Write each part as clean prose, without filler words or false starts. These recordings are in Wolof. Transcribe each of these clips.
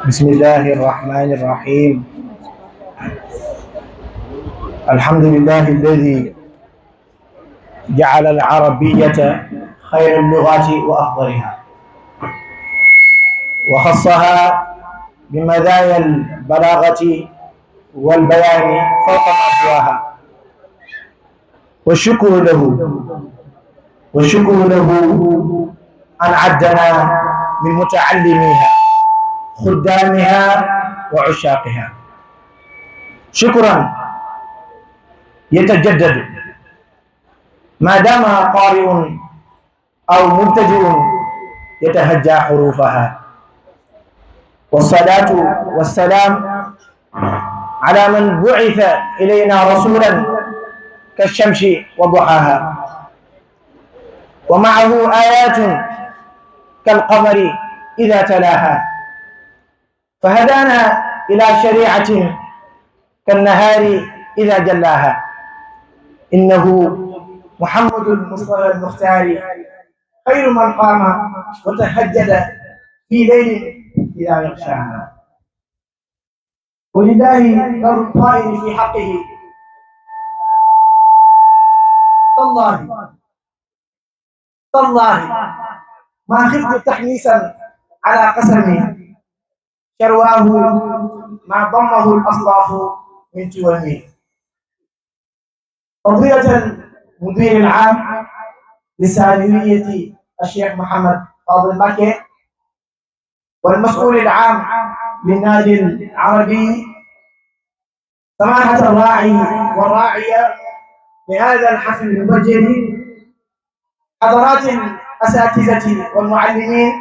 بسم الله الرحمن الرحيم. الحمد لله الذي جعل العربية خير اللغات وأفضلها، وخصها بمزايا البلاغة والبيان فوق ما سواها، والشكر له أن عدنا من متعلميها خدامها وعشاقها شكرا يتجدد ما دام قارئ أو مبتدئ يتهجى حروفها، والصلاة والسلام على من بعث إلينا رسولا كالشمس وضحاها، ومعه آيات كالقمر إذا تلاها، فهدانا إلى شريعة كالنهار إذا جلاها. إنه محمد المصطفى المختار خير من قام وتهجد في ليل إذا يغشاها. ولله در القائل في حقه: تالله ما خفت تحميسا على قسمي، شرواه ما ضمه الأصلاف من تومي. فضيلة المدير العام لثانوية الشيخ محمد فاضل مكي، والمسؤول العام للنادي العربي، سماحة الراعي والراعية لهذا الحفل المبجل، حضرات الأساتذة والمعلمين،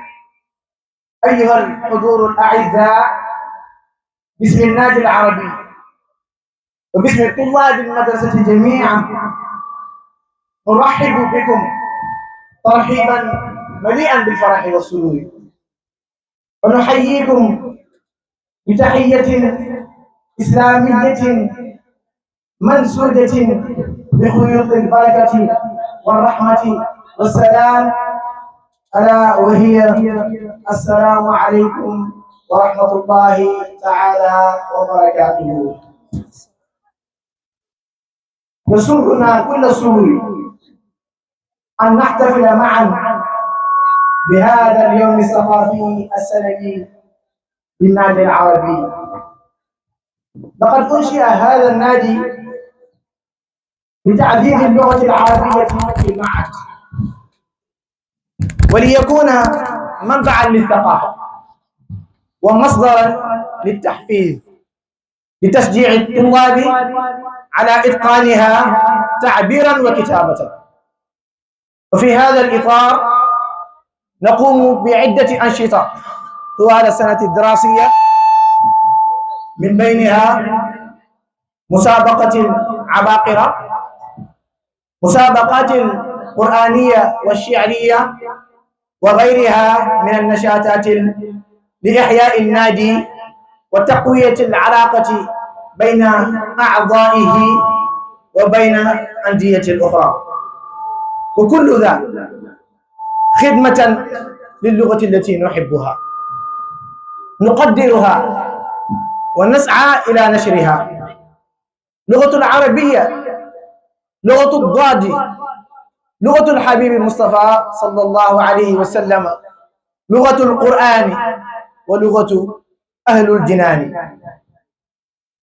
أيها الحضور الأعزاء، باسم النادي العربي وباسم طلاب المدرسة جميعا نرحب بكم ترحيبا مليئا بالفرح والسرور، ونحييكم بتحية إسلامية منسوجة بخيوط البركة والرحمة والسلام، ألا وهي السلام عليكم ورحمة الله تعالى وبركاته. يسرنا كل سرور أن نحتفل معا بهذا اليوم الثقافي السنوي للنادي العربي. لقد أنشئ هذا النادي لتعزيز اللغة العربية في المعهد، وليكون منبعا للثقافة ومصدرا للتحفيز، لتشجيع الطلاب على إتقانها تعبيرا وكتابة. وفي هذا الإطار نقوم بعدة أنشطة طوال السنة الدراسية، من بينها مسابقة عباقرة، مسابقات قرآنية والشعرية، وغيرها من النشاطات لإحياء النادي وتقوية العلاقة بين أعضائه وبين أندية الأخرى، وكل ذا خدمة للغة التي نحبها نقدرها ونسعى إلى نشرها. لغة العربية لغة الضاد، لغة الحبيب المصطفى صلى الله عليه وسلم، لغة القرآن، ولغة أهل الجنان.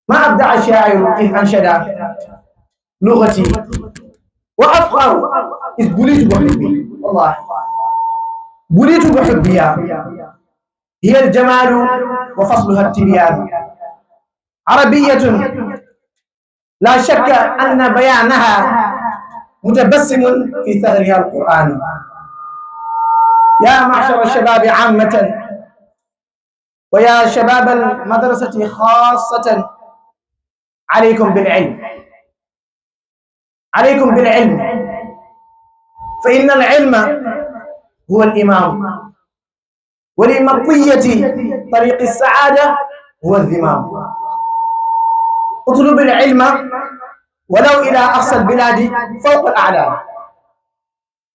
ما أبدع الشاعر إذ أنشد لغتي وأفخر إذ بليت بحبي. والله بليت بحبها، هي الجمال وفصلها التبيان. عربية لا شك أن بيانها متبسم في ثغرها القرآن. يا معشر الشباب عامة، ويا شباب المدرسة خاصة، عليكم بالعلم، عليكم بالعلم، فإن العلم هو الإمام، ولمطية طريق السعادة هو الزمام. اطلب العلم ولو إلى أقصى البلاد فوق الأعلام،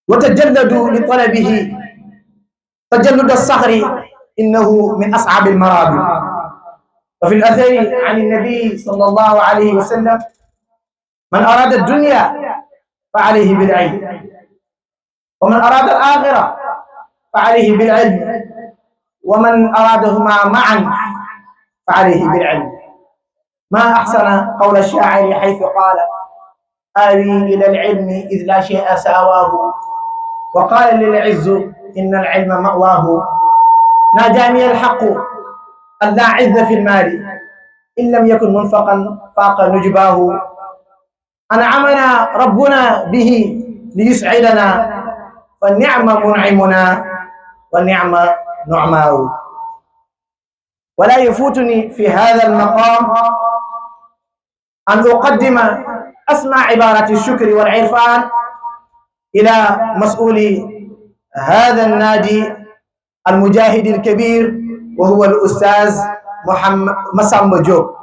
وتجلدوا لطلبه تجلد الصخر إنه من أصعب المرابط. وفي الأثر عن النبي صلى الله عليه وسلم: من أراد الدنيا فعليه بالعلم، ومن أراد الآخرة فعليه بالعلم، ومن أرادهما معا فعليه بالعلم. ما أحسن قول الشاعر حيث قال: آوي إلى العلم إذ لا شيء ساواه، وقال للعز إن العلم مأواه. ناجاني الحق أن لا عز في المال، إن لم يكن منفقا فاق نجباه. أنعمنا ربنا به ليسعدنا، فالنعم منعمنا والنعم نعماه. ولا يفوتني في هذا المقام أن أقدم أسمى عبارة الشكر والعرفان إلى مسؤول هذا النادي المجاهد الكبير، وهو الأستاذ محمد مسام جوب،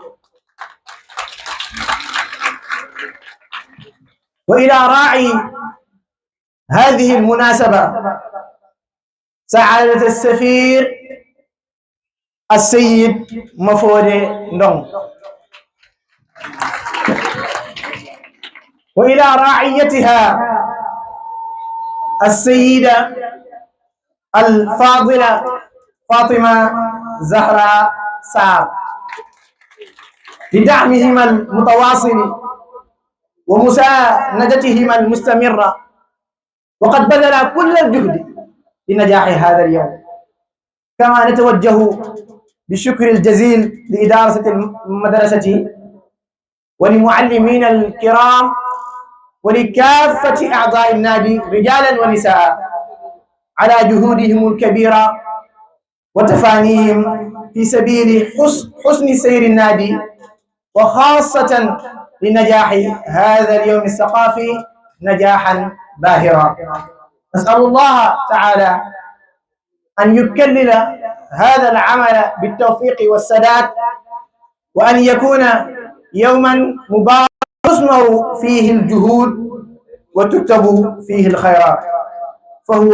وإلى راعي هذه المناسبة سعادة السفير السيد مفودي ndong، وإلى راعيتها السيدة الفاضلة فاطمة زهراء سار، لدعمهما المتواصل ومساندتهما المستمرة، وقد بذل كل الجهد لنجاح هذا اليوم. كما نتوجه بالشكر الجزيل لإدارة المدرسة ولمعلمين الكرام ولكافة أعضاء النادي رجالا ونساء على جهودهم الكبيرة وتفانيهم في سبيل حسن سير النادي، وخاصة لنجاح هذا اليوم الثقافي نجاحا باهرا. نسأل الله تعالى أن يكلل هذا العمل بالتوفيق والسداد، وأن يكون يوما مبارك تثمر فيه الجهود وتكتب فيه الخيرات، فهو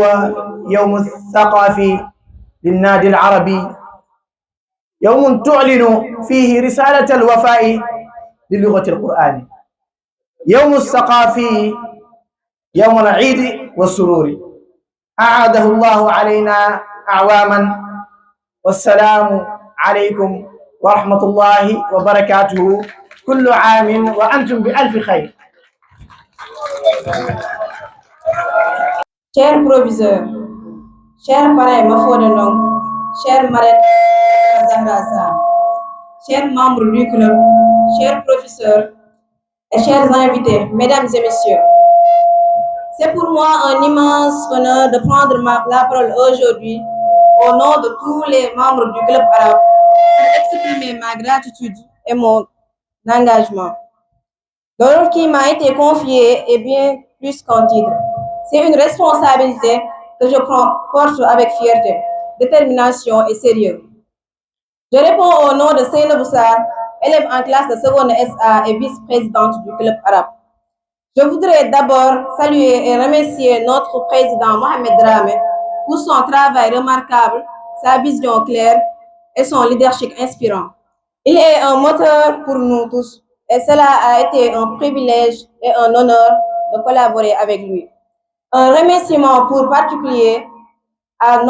يوم الثقافي للنادي العربي، يوم تعلن فيه رسالة الوفاء للغة القرآن، يوم الثقافي، يوم العيد والسرور. أعاده الله علينا أعواما، والسلام عليكم ورحمة الله وبركاته. كل عام وأنتم بألف خير. Cher proviseur, cher parrain Mafode Ndong, chère marraine Zahra Sarr, chers membres du club, chers professeurs et chers invités, mesdames et messieurs, c'est pour moi un immense honneur de prendre la parole aujourd'hui au nom de tous les membres du club arabe pour exprimer ma gratitude et mon engagement. Le rôle qui m'a été confié est bien plus qu'un titre. C'est une responsabilité que je porte avec fierté, détermination et sérieux. Je réponds au nom de Seynabou Sarr, élève en classe de seconde SA et vice-présidente du club arabe. Je voudrais d'abord saluer et remercier notre président Mohamed Dramé pour son travail remarquable, sa vision claire et son leadership inspirant. Il est un moteur pour nous tous et cela a été un privilège et un honneur de collaborer avec lui. Un remerciement pour particulier à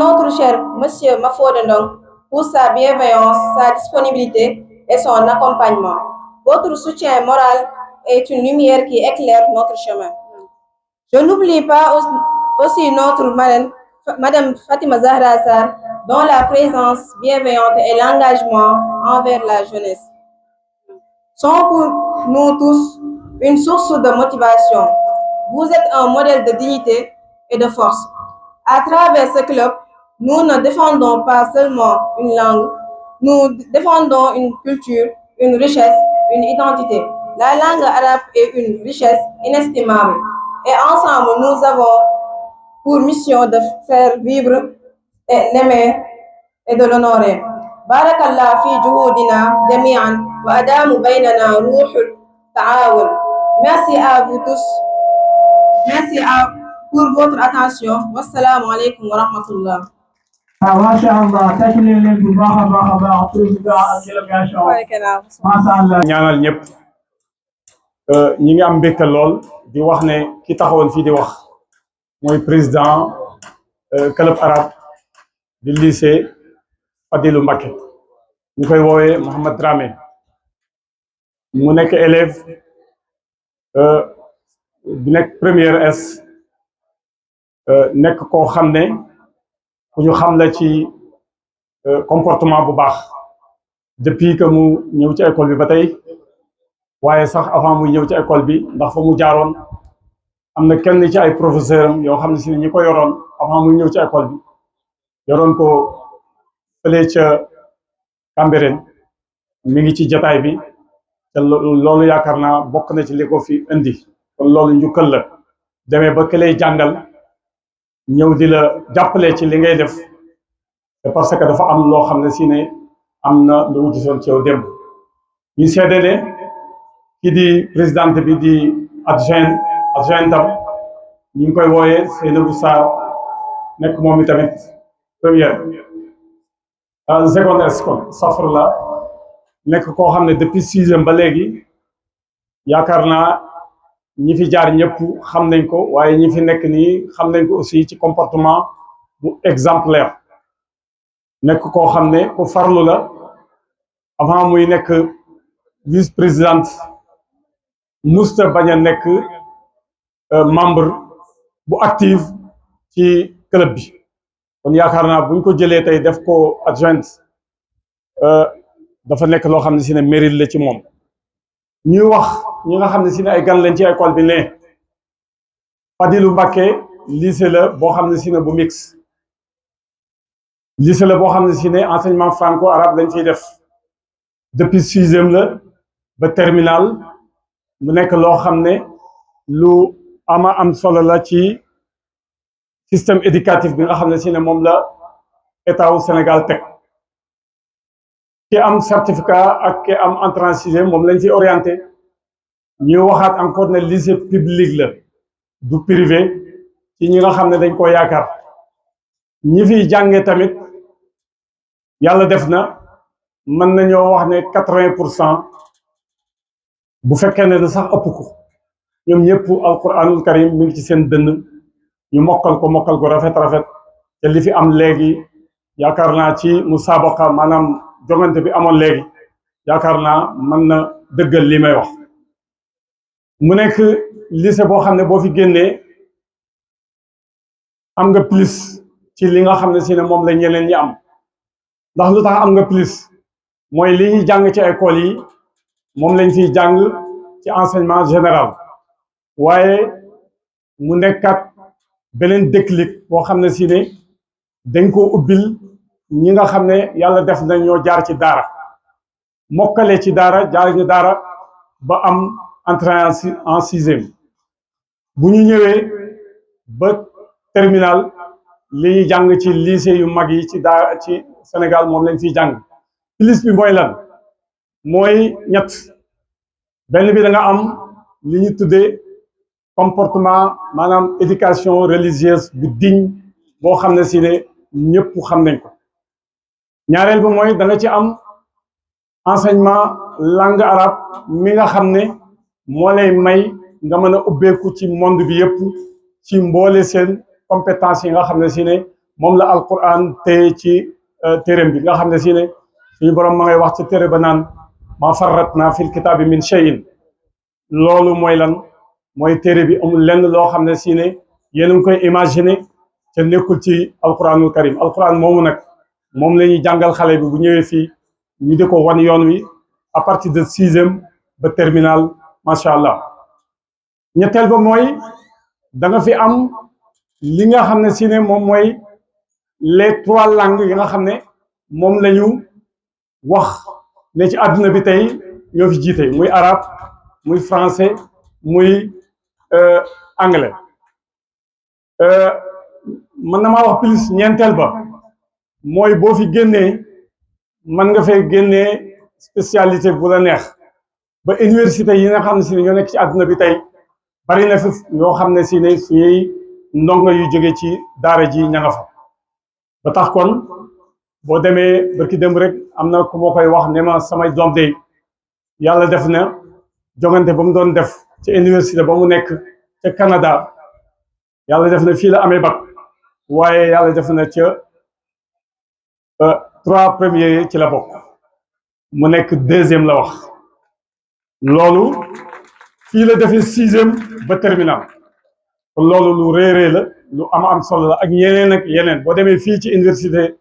notre cher Monsieur Mafode Ndong pour sa bienveillance, sa disponibilité et son accompagnement. Votre soutien moral est une lumière qui éclaire notre chemin. Je n'oublie pas aussi notre marraine, Madame Fatima Zahra Sarr, dont la présence bienveillante et l'engagement envers la jeunesse sont pour nous tous une source de motivation. Vous êtes un modèle de dignité et de force. À travers ce club, nous ne défendons pas seulement une langue, nous défendons une culture, une richesse, une identité. La langue arabe est une richesse inestimable et ensemble nous avons pour mission de faire vivre et l'aimer et de l'honorer. Barakallah fi juhudina jami'an wa adamu baynana ruhul ta'awun. Merci à vous tous. Merci pour votre attention. Wassalamu alaikum wa rahmatullah. macha allah tàcculeen leen bu baax a baax a baax président ak délégation macha allah. ñaanal ñëpp ñi ngi am mbégte lool di wax ne ki taxawoon fii di wax mooy président club arabe du lycée Fadilou Mbacké ñu koy woowee Mohamed Dramé mu nekk élève bi nekk première S nekk koo xam ne ku ñu xam la ci comportement bu baax depuis que mu ñëw ci école bi ba tey waaye sax avant muy ñëw ci école bi ndax fa mu jaaroon am na kenn ci ay professeur am yoo xam ne si ñi ko yoroon avant muy ñëw ci école bi yoroon ko fële ca Cambérène mi ngi ci jataay bi te loolu yaakaar naa bokk na ci li ko fi indi kon loolu njukkal la demee ba ki lay jàngal ñëw di la jàppale ci li ngay def c'est parce que dafa am loo xam ne si ne am na lu mu gisoon ci yow démb ñu seede ne kii di présidente bi di adjointam ñu ngi koy wooyee Seynabou Sarr nekk moom i tamit première seconde école safar la nekk koo xam ne depuis 6e ba léegi yaakaar naa ñi fi jaar ñëpp xam nañ ko waaye ñi fi nekk nii xam nañ ko aussi ci comportement bu exemplaire nekk koo xam ne ku farlu la avant muy nekk vice-présidente musta bañ a nekk membre bu active ci club bi kon yaakaar naa buñ ko jëlee tey def ko adjointe dafa nekk loo xam ne si ne mérite la ci moom ñuy wax ñi nga xam ne si ne ay gan lañ ci école bi ne Fadilou Mbacké lycée la boo xam ne si ne bu mix lycée la boo xam ne si ne enseignement franco-arabe lañ fiy def depuis 6e la ba terminal mu nekk loo xam ne lu ama am solo la ci système éducatif bi nga xam ne si ne moom la état wu Sénégal teg ki am certificat ak ki am entrée en sixième moom lañ fi orienté ñuy waxaat encore ne lycée public la du privé ci ñi nga xam ne dañ ko yaakaar ñi fiy jànge tamit yàlla def na mën nañoo wax ne 80% bu fekkee ne sax ëpp ko ñoom ñëpp alquranul karim mi ngi ci seen dënn ñu mokkal ko rafet te li fi am léegi yaakaar naa ci musaabaqa maanaam jongante bi amoon léegi yaakaar naa mën na dëggal li may wax mu nekk lycée boo xam ne boo fi génnee am nga plus ci li nga xam ne si ne moom la ñeneen ñi am ndax lu tax am nga plus mooy li ñuy jàng ci école yi moom lañ fiy jàng ci enseignement général waaye mu nekkat beneen déclic boo xam ne si ne dañ koo ubbil ñi nga xam ne yàlla def na ñoo jaar ci daara mokkale ci daara jaar ñu daara ba am entrée en 6e bu ñu ñëwee ba terminal li ñuy jàng ci lycée yu mag yi ci daara ci Sénégal moom lañ fiy jàng plus bi mooy lan mooy ñett benn bi da nga am li ñu tuddee comportement maanaam éducation religieuse bu digne boo xam ne si ne ñëpp xam nañ ko ñaareel bi mooy da nga ci am enseignement langue arabe mi nga xam ne moo lay may nga mën a ubbeeku ci monde bi yëpp ci mboole seen compétence yi nga xam ne si ne moom la alquran téye ci téeréem bi nga xam ne si ne suñu borom ma ngay wax ci téere ba naan ma farratna fil kitaabi min shay'in loolu mooy lan mooy téere bi amul lenn loo xam ne si ne yéen a ngi koy imaginer te nekkul ci alquranul karim alquran moomu nag moom la ñuy jàngal xale bi bu ñëwee fii ñu di ko wan yoon wi à partir de 6e ba terminal macha allah ñetteel ba mooy da nga fi am li nga xam ne si ne moom mooy les 3 langues yi nga xam ne moom la ñu wax ne ci àdduna bi tey ñoo fi jiite muy arabe muy français muy anglais mën na maa wax plus ñeenteel ba mooy boo fi génnee mën nga fay génnee spécialité bu la neex ba université yi nga xam ne si ne ñoo nekk ci àdduna bi tey bari na fi ñoo xam ne si ne suñuy ndongo yu jóge ci daara ji ña nga fa ba tax kon boo demee barki démb rek am na ku ma koy wax ne ma samay doom de yàlla def na jongante ba mu doon def ci université ba mu nekk ca Canada yàlla def na fii la amee bac waaye yàlla def na ca 3 premiers yi ci la bokk mu nekk 2e la wax loolu fii la defee 6e ba terminal kon loolu lu rëy la lu am solo la ak yeneen ak yeneen boo demee fii ci université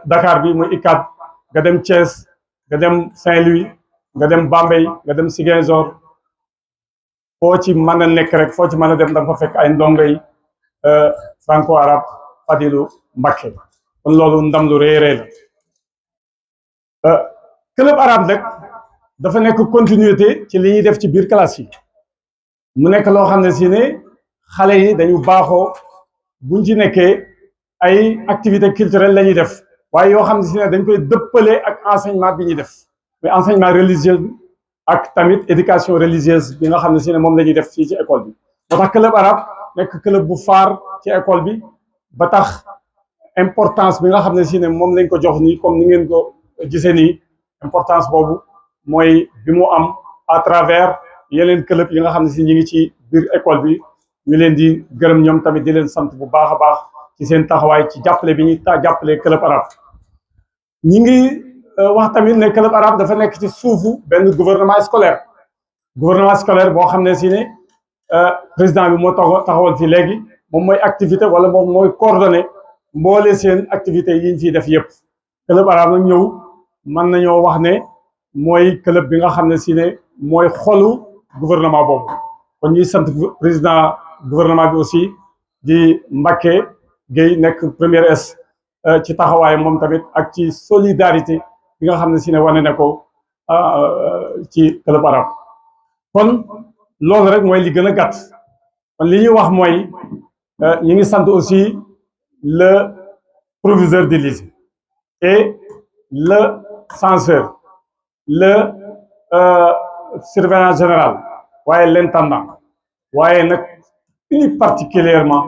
Dakar bi muy ICAD nga dem Thiès nga dem Saint-Louis nga dem Bambey nga dem Ziguinchor foo ci mën a nekk rek foo ci mën a dem da nga fa fekk ay ndongoy franco arabe Fadilou Mbacké kon loolu ndam lu rëy la club arabe nag dafa nekk continuité ci li ñuy def ci biir classe yi mu nekk loo xam ne si ne xale yi dañu baaxoo buñ ci nekkee ay activité culturelle la ñuy def waaye yoo xam ne si ne dañ koy dëppale ak enseignement bi ñuy def mais enseignement religieux ak tamit éducation religieuse bi nga xam ne si ne moom la ñuy def fii ci école bi moo tax club arabe nekk club bu phare ci école bi ba tax importance bi nga xam ne si ne moom lañ ko jox nii comme ni ngeen ko gisee nii importance boobu mooy bi mu am à travers yeneen club yi nga xam ne si ñi ngi ci biir école bi ñu leen di gërëm ñoom tamit di leen sant bu baax a baax ci seen taxawaay ci jàppale bi ñuy jàppale club arabe ñi ngi wax tamit ne club arabe dafa nekk ci suufu benn gouvernement scolaire boo xam ne si ne président bi moo taxawal fii léegi moom mooy activité wala moom mooy coordonné mboole seen activité yi ñu fiy def yëpp club arabe nag ñëw mën nañoo wax ne mooy club bi nga xam ne si ne mooy xolu gouvernement boobu kon ñuy sant président gouvernement bi aussi di Mbacké Gueye nekk première S ci taxawaay moom tamit ak ci solidarité bi nga xam ne si ne wane na ko ci club arabe kon loolu rek mooy li gën a gàtt kon li ñuy wax mooy ñi ngi sant aussi le proviseur du lycée et le censeur le surveillant général waaye l'intendant waaye nag plus particulièrement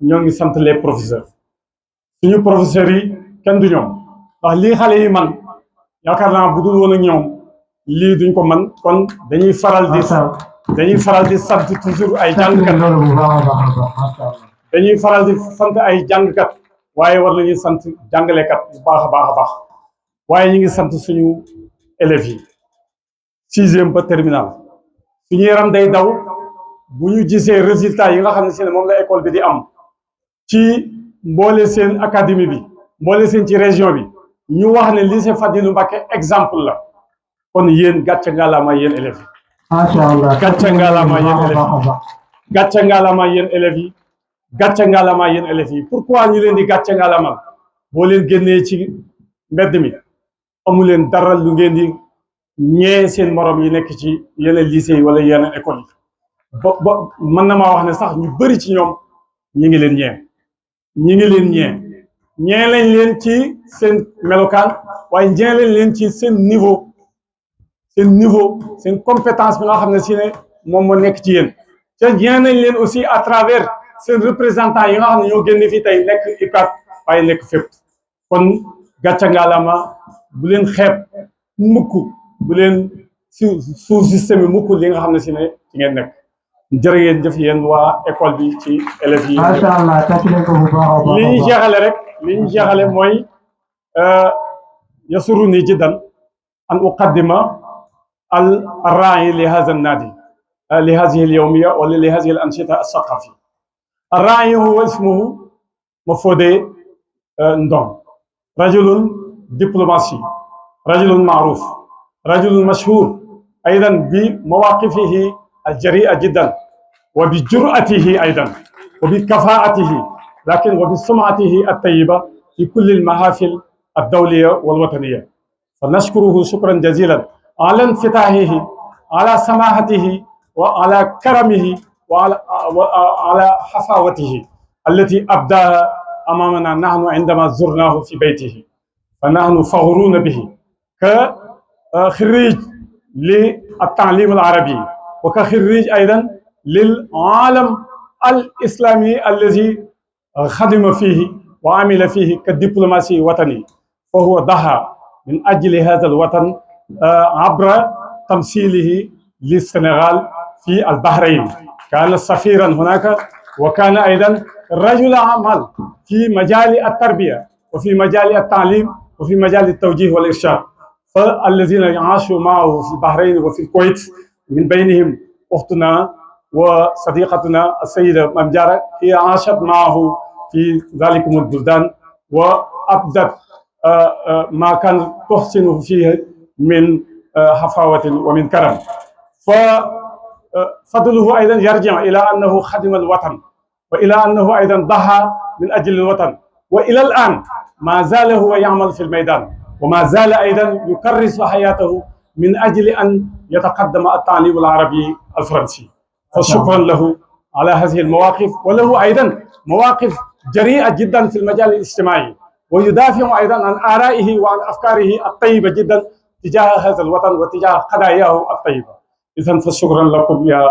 ñoo ngi sant les professeurs suñu professeurs yi kenn du ñoom ndax lii xale yi man yaakaar naa bu dul woon ak ñoom lii duñ ko man kon dañuy faral di sant toujours ay jàngkat dañuy faral di sant ay jàngkat waaye war nañuy sant jàngalekat bu baax a baax waaye ñu ngi sant suñu élèves yi 6e ba terminal suñu yaram day daw bu ñu gisee résultats yi nga xam ne si ne moom la école bi di am ci mboole seen académie bi mboole seen ci région bi ñu wax ne lycée Fadilou Mbacké exemple la kon yéen gàcce ngalaama yéen élèves yi. macha allah gàcce ngalaama yéen élèves yi. gàcce ngalaama yéen élèves yi. gàcce ngalaama yéen élèves yi pourquoi ñu leen di gàcce ngalaama boo leen génnee ci mbedd mi amu leen dara lu ngeen di ñee seen morom yi nekk ci yeneen lycée yi wala yeneen école yi ba mën na maa wax ne sax ñu bëri ci ñoom ñi ngi leen ñee lañ leen ci seen melokaan waaye ñee lañ leen ci seen niveau seen compétence bi nga xam ne si ne moom moo nekk ci yéen te ñee nañ leen aussi à travers seen représentant yi nga xam ne ñoo génne fii tey nekk ICAT waaye nekk fépp kon gàcce ngalaama bu leen xeeb mukk bu leen sous système yi mukk li nga xam ne si ne ci ngeen nekk jërë ngeen jëf yéen waa école bi ci élèves yi. macha allah tàcc nañ ko bu baax a baax. li ñu jeexale mooy yasuruni jiddan an uqaddima al ra'i li hadha an-nadi li hadhihi al-yawmiyya wa li hadhihi al-anshita as-saqafiyya. الراعي هو اسمه مفودي ندون رجل دبلوماسي رجل معروف رجل مشهور أيضا بمواقفه الجريئة جدا وبجرأته أيضا وبكفاءته لكن وبسمعته الطيبة في كل المحافل الدولية والوطنية فنشكره شكرا جزيلا على انفتاحه على سماحته وعلى كرمه وعلى حفاوته التي أبداها أمامنا نحن عندما زرناه في بيته فنحن فخورون به كخريج للتعليم العربي وكخريج أيضا للعالم الإسلامي الذي خدم فيه وعمل فيه كدبلوماسي وطني، فهو ضحى من أجل هذا الوطن عبر تمثيله للسنغال في البحرين. كان سفيرا هناك، وكان أيضا رجل عمل في مجال التربية وفي مجال التعليم وفي مجال التوجيه والإرشاد. فالذين عاشوا معه في البحرين وفي الكويت من بينهم أختنا وصديقتنا السيدة ممجارة، هي عاشت معه في ذلك البلدان وأبدت ما كان تحسن فيه من حفاوة ومن كرم. ففضله أيضا يرجع إلى أنه خدم الوطن، وإلى أنه أيضا ضحى من أجل الوطن، وإلى الآن ما زال هو يعمل في الميدان، وما زال أيضا يكرس حياته من أجل أن يتقدم التعليم العربي الفرنسي. فشكرا له على هذه المواقف، وله أيضا مواقف جريئة جدا في المجال الاجتماعي، ويدافع أيضا عن آرائه وعن أفكاره الطيبة جدا تجاه هذا الوطن وتجاه قضاياه الطيبة. إذن فشكرا لكم يا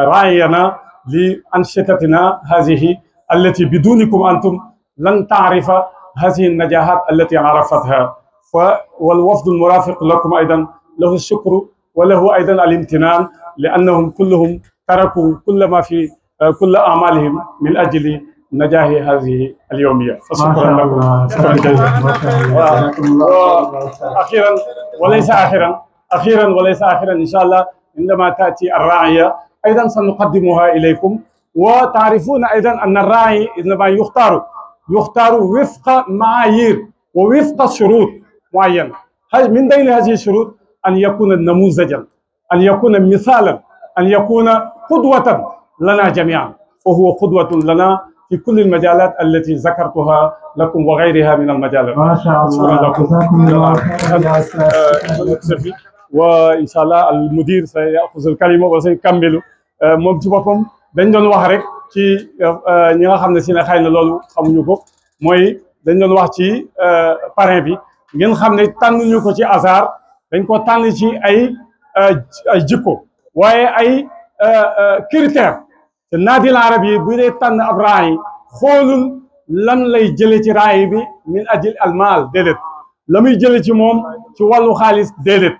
راعينا لأنشطتنا هذه التي بدونكم أنتم لن تعرف هذه النجاحات التي عرفتها. والوفد المرافق لكم أيضا له الشكر وله أيضا الامتنان، لأنهم كلهم تركوا كل ما في كل أعمالهم من أجل نجاح هذه اليومية. فشكرا لكم. أخيرا وليس آخرا إن شاء الله عندما تأتي الراعية أيضا سنقدمها إليكم. وتعرفون أيضا أن الراعي عندما يختار وفق معايير ووفق شروط معينة. من بين هذه الشروط أن يكون نموذجا، أن يكون مثالا، أن يكون قدوة لنا جميعا، وهو قدوة لنا في كل المجالات التي ذكرتها لكم وغيرها من المجالات. ما شاء الله، جزاكم الله خير. وإن شاء الله المدير سيأخذ الكلمة وسيكمل. moom ci boppam dañ doon wax rek ci ñi nga xam ne si ne xëy na loolu xamuñu ko, mooy dañ doon wax ci parrain bi. ngeen xam ne tànnuñu ko ci hasard, dañ ko tànn ci ay jikko waaye ay critères. te Naadil Arabi yi bu dee tànn ab raay xoolul lan lay jëlee ci raay bi min ajil almaal, déedéet. la muy jëlee ci moom ci wàllu xaalis, déedéet.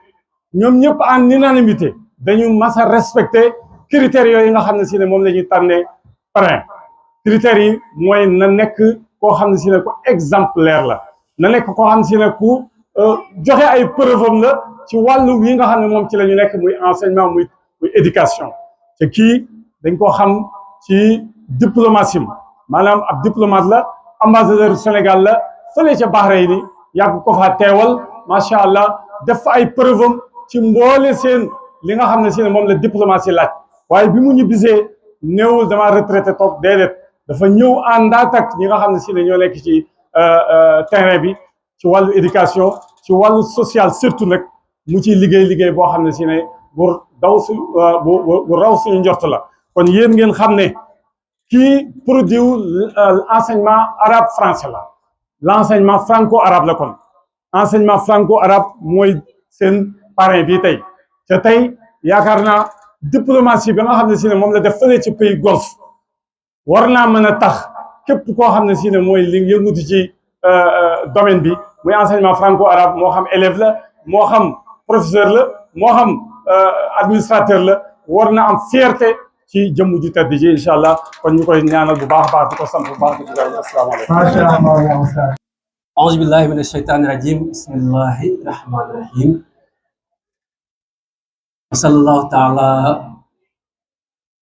ñoom ñëpp en unanimité dañu mas a respecté critères yooyu nga xam ne si ne moom la ñuy tànnee parrain. critères yi mooy na nekk koo xam ne si ne ko exemplaire la, na nekk koo xam ne si ne ku joxe ay preuve am la ci wàllu wi nga xam ne moom ci la ñu nekk, muy enseignement muy éducation. te kii dañ ko xam ci diplomatie, maanaam ab diplomate la, ambassadeur Sénégal la fële ca Bahreïn, yàgg ko fa teewal macha allah, def fa ay preuve am ci mboole seen li nga xam ne si ne moom la diplomatie laaj. waaye bi mu ñibbisee néewul dama retraité toog, déedéet. dafa ñëw àndaat ak ñi nga xam ne si ne ñoo nekk ci terrain bi ci wàllu éducation, ci wàllu social surtout nag mu ciy liggéey boo xam ne si ne bu raw suñu njort la. kon yéen ngeen xam ne kii produit enseignement arabe français la, l'enseignement franco-arabe la. kon enseignement franco-arabe mooy seen parrain bi tey. te tey yaakaar naa diplomatie bi nga xam ne si ne moom la def fële ci pays golfe war naa mën a tax képp koo xam ne si ne mooy li yëngutu ci domaine bi muy enseignement franco-arabe, moo xam élève la, moo xam professeur la, moo xam administrateur la, war na am fierté ci jëmm ju tedd ji incha allah. kon ñu koy ñaanal bu baax a baax di ko sant bu baax di ko gërëm. asalaamaaleykum. ما شاء الله يا أستاذ. أعوذ بالله من الشيطان الرجيم. بسم الله الرحمن الرحيم. وصلى الله تعالى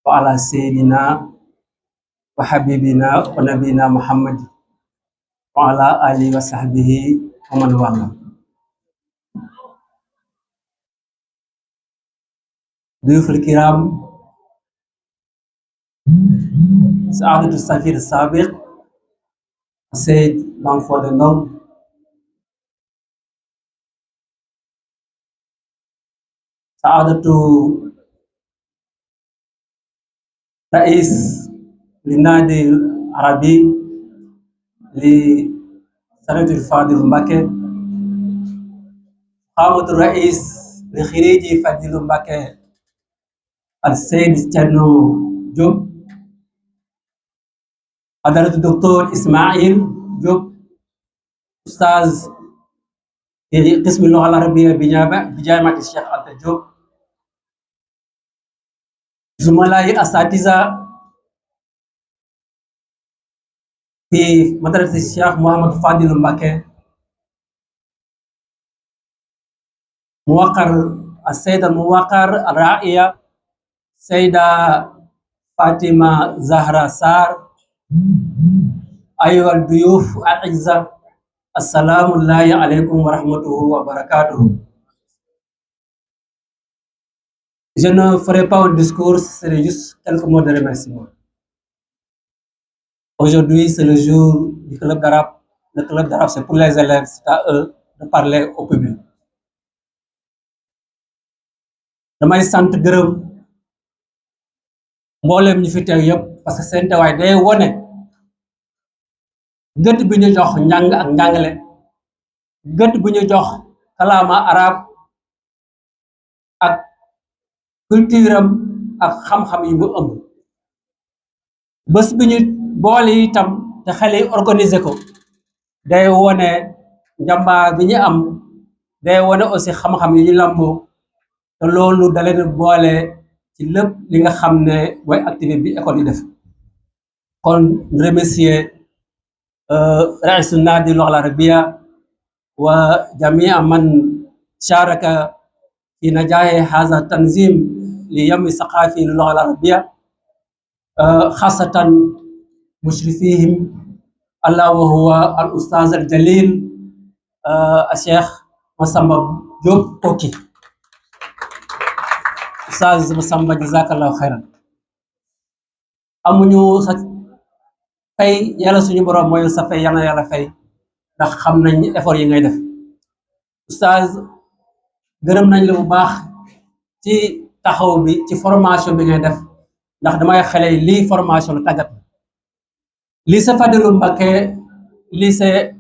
وعلى سيدنا وحبيبنا ونبينا محمد وعلى آله وصحبه ومن والاه. ضيوف الكرام، سعادة السفير السابق السيد لامفورد نون، سعادة رئيس للنادي العربي لسنة الفاضل مكة، قامة الرئيس لخريجي فضيل مكة السيد تشانو جوب، حضرة الدكتور إسماعيل جوب أستاذ في قسم اللغة العربية بجامعة الشيخ أنت جوب، زملائي أساتذة في مدرسة الشيخ محمد فاضل مباكي، موقر السيدة الموقر الرائية سيدة فاطمة زهرة سار، أيها الضيوف الأعزاء، السلام الله عليكم ورحمته وبركاته. Je ne ferai pas un discours, c'est juste quelques mots de remerciement. Aujourd'hui, c'est le jour du club d'arabe. Le club d'arabe, c'est pour les élèves, c'est à eux de parler au public. damay sant gërëm mboolem ñi fi teew yëpp parce que seen teewaay day wone gëdd bi ñu jox njàng ak njàngale, gëdd bi ñu jox kalaama arab ak culture am ak xam-xam yi mu ëmb. bés bi ñu boole itam te xale yi organiser ko day wone njàmbaar bi ñu am, day wone aussi xam-xam yi ñu lamboo te loolu da leen boole ci lépp li nga xam ne mooy activité bi école yi def. kon remercier رئيس النادي اللغة العربية وجميع من شارك في نجاح هذا التنظيم ليوم الثقافي للغة العربية، خاصة مشرفيهم الله وهو الأستاذ الجليل الشيخ مسامبا جوب توكي. أستاذ مسامبا جزاك الله خيرا. amuñu sa fay, yàlla suñu borom mooy sa fay, yàlla yàlla fay ndax xam nañ effort yi ngay def. Oustaz gërëm nañ la bu baax ci taxaw bi ci formation bi ngay def ndax damay xale yi lii formation la tàggat. lycée Fadilou Mbacké lycée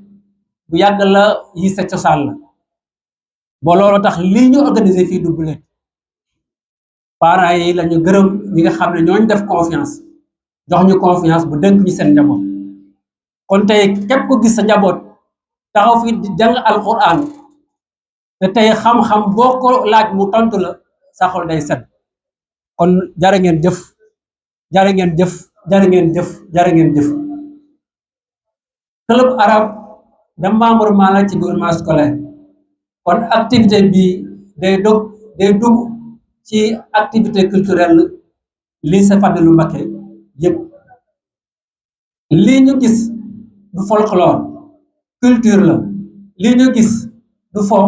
bu yàgg la, lycée cosaan la ba loolu tax lii ñu organiser fii du bulet. parents yi lañu gërëm ñi nga xam ne ñooñu def confiance, jox ñu confiance bu dënk ñu seen njaboot. kon tey képp ko gis sa njaboot taxaw fi di jàng alquran te tey xam-xam boo ko laaj mu tontu la, sa xol day set. kon jërë ngeen jëf, jërë ngeen jëf, jërë ngeen jëf, jërë ngeen jëf. club arabe da membrement la ci gouvernement scolaire, kon activité bi day dugg ci activité culturelle lycée Fadilou Mbacké yëpp. lii ñu gis du folklore, culture la. lii ñu gis du fo,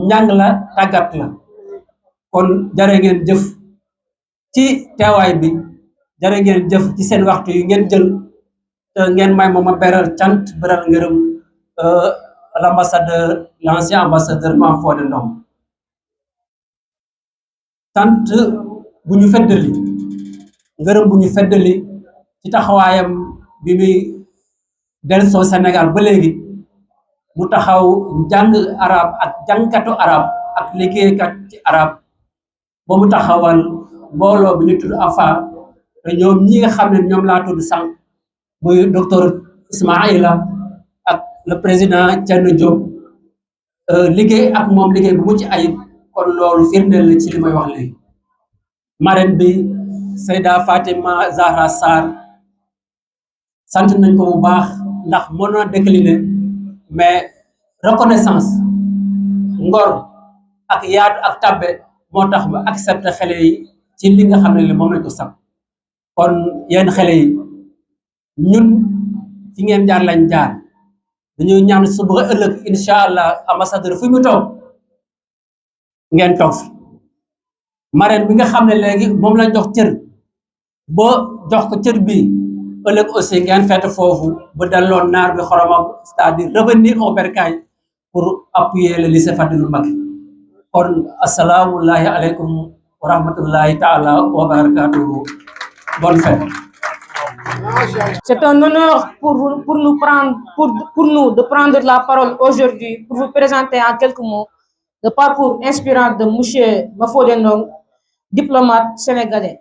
njàng la, tàggat la. kon jërë ngeen jëf ci teewaay bi, jërë ngeen jëf ci seen waxtu yi ngeen jël te ngeen may ma beral cant, beral ngërëm l'ambassadeur, l'ancien ambassadeur Mame Fodé Ndong. sant bu ñu feddali, ngërëm bu ñu feddali ci taxawaayam bi muy delsoo Sénégal ba léegi mu taxaw jàng arab ak jàngkatu arab ak liggéeykat ci arab ba mu taxawal mbooloo bi ñu tudd AFA te ñoom ñi nga xam ne ñoom laa tudd sànq muy docteur Ismaïla ak le président Thierno Diop liggéey ak moom liggéey bu mucc ayib. kon loolu firndeel la ci li may wax léegi. marraine bi Seyda Fatima Zahra Sarr sant nañ ko bu baax ndax mën na décliner, mais reconnaissance, ngor ak yaatu ak tabbe moo tax mu accepté xale yi ci li nga xam ne li moom lañ ko sax. kon yéen xale yi ñun fi ngeen jaar lañ jaar, dañuy ñaan suba ëllëg incha allah ambassadeur fu mu toog ngeen toog fi. marraine bi nga xam ne léegi moom lañ jox cër ba jox ko cër bi ëllëg aussi ngeen fete foofu ba dalloon naar bi xoromam, c'est-à-dire revenir au bercail pour appuyer le lycée Fadilou Mbacké. kon asalaamullahi aleykum wa rahmatullahi taala wa barakatuhu. bonne fête. C'est un honneur pour nous de prendre la parole aujourd'hui pour vous présenter en quelques mots le parcours inspirant de monsieur Mame Fodé Ndong, diplomate sénégalais.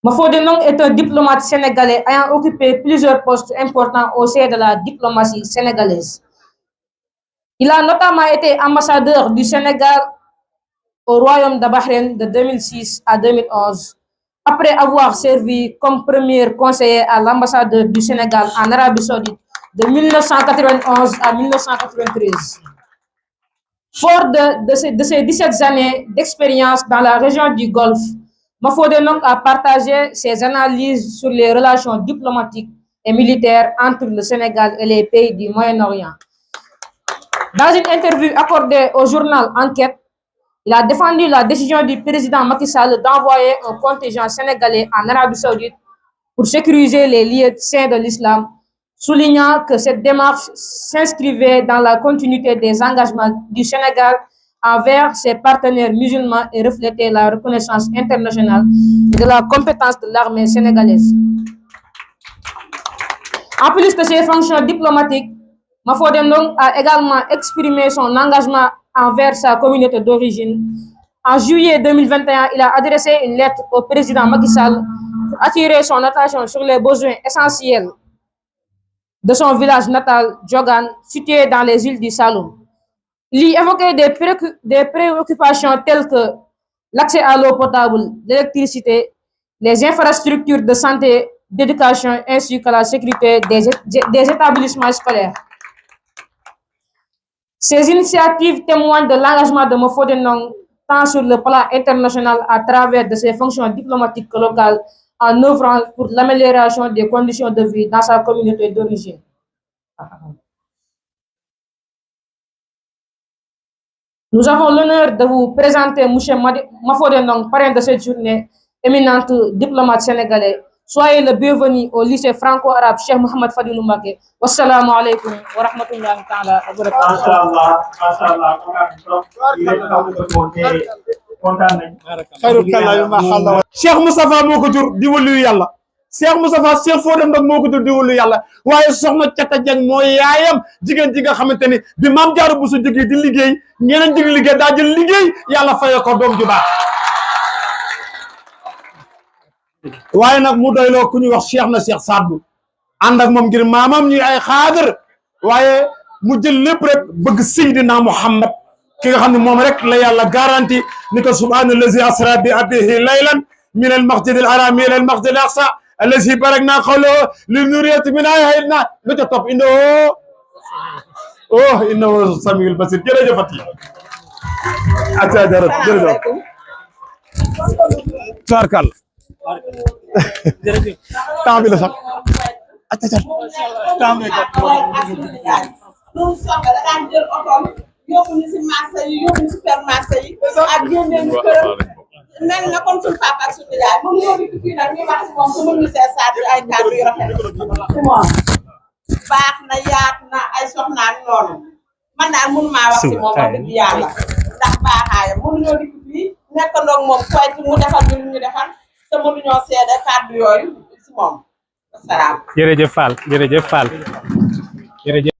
Mafodé Ndong est un diplomate sénégalais ayant occupé plusieurs postes importants au sein de la diplomatie sénégalaise. Il a notamment été ambassadeur du Sénégal au Royaume de Bahreïn de 2006 à 2011, après avoir servi comme premier conseiller à l'ambassadeur du Sénégal en Arabie Saoudite de 1991 à 1993. Fort de ces 17 années d'expérience dans la région du Golfe, Mafodé Ndong a partagé ses analyses sur les relations diplomatiques et militaires entre le Sénégal et les pays du Moyen-Orient. Dans une interview accordée au journal Enquête, il a défendu la décision du président Macky Sall d'envoyer un contingent sénégalais en Arabie Saoudite pour sécuriser les lieux saints de l'islam, soulignant que cette démarche s'inscrivait dans la continuité des engagements du Sénégal envers ses partenaires musulmans et reflétait la reconnaissance internationale de la compétence de l'armée sénégalaise. En plus de ses fonctions diplomatiques, Mafodé Ndong a également exprimé son engagement envers sa communauté d'origine. En juillet 2021, il a adressé une lettre au président Macky Sall pour attirer son attention sur les besoins essentiels de son village natal, Diogan, situé dans les îles du Saloum. Il y évoquait des préoccupations telles que l'accès à l'eau potable, l'électricité, les infrastructures de santé, d'éducation, ainsi que la sécurité des établissements scolaires. Ces initiatives témoignent de l'engagement de Mafodé Ndong tant sur le plan international à travers de ses fonctions diplomatiques locales en œuvrant pour l'amélioration des conditions de vie dans sa communauté d'origine. Nous avons l'honneur de vous présenter M. Mafodé Ndong, parrain de cette journée, éminente diplomate sénégalais. Soyez le bienvenu au lycée franco-arabe Cheikh Mohamed Fadilou Mbacké. Wassalamu alaikum wa rahmatullahi ta'ala wa barakatuh. Cheikh Moustapha moo ko jur di wëlu yàlla. Cheikh Moustapha Cheikh Fodé Ndong moo ko jur di wëlu yàlla waaye soxna Cata Dieng mooy yaayam jigéen ji nga xamante ni bi Maam Jaara Buso jógee di liggéey ñeneen di liggéey daa jël liggéey yàlla faye ko doom ju baax. waaye nag mu doyloo ku ñuy wax Cheikh na Cheikh Sadbu ànd ak moom ngir maamam ñuy ay xaadar waaye mu jël lépp rek bëgg Seydina Muhammad ki nga xam ne moom rek la yàlla garanti ni ko subhaanallazi asra bi abdihi laylan min al masjid al haram ila al masjid al aqsa allazi barakna qawluhu li nuriyati min ayatina lu ca topp innahu samiul basir jërëjëfati aca jërëjëf tarkal temps bi la sax acca temps bi loolu soxla da daan jël otoom yóbbu ñu si marché yi yóbbu ñu supermarché yi ak génne ñu këram mel na comme suñu papa ak suñu yaay moom yóbbu fii nag ñu wax si moom su mënuñu see saat ay kàddu yu rafet si moom baax na yaatu na ay soxnaan noonu man daal mënu maa wax si moom wax dëgg yàlla ndax baaxaayam mënuñoo dikk fii nekk ndoog moom koy ci mu defal ñu defal te mënuñoo seede kàddu yooyu si moom. Jërëjëf Fall jërëjëf Fall jërëjëf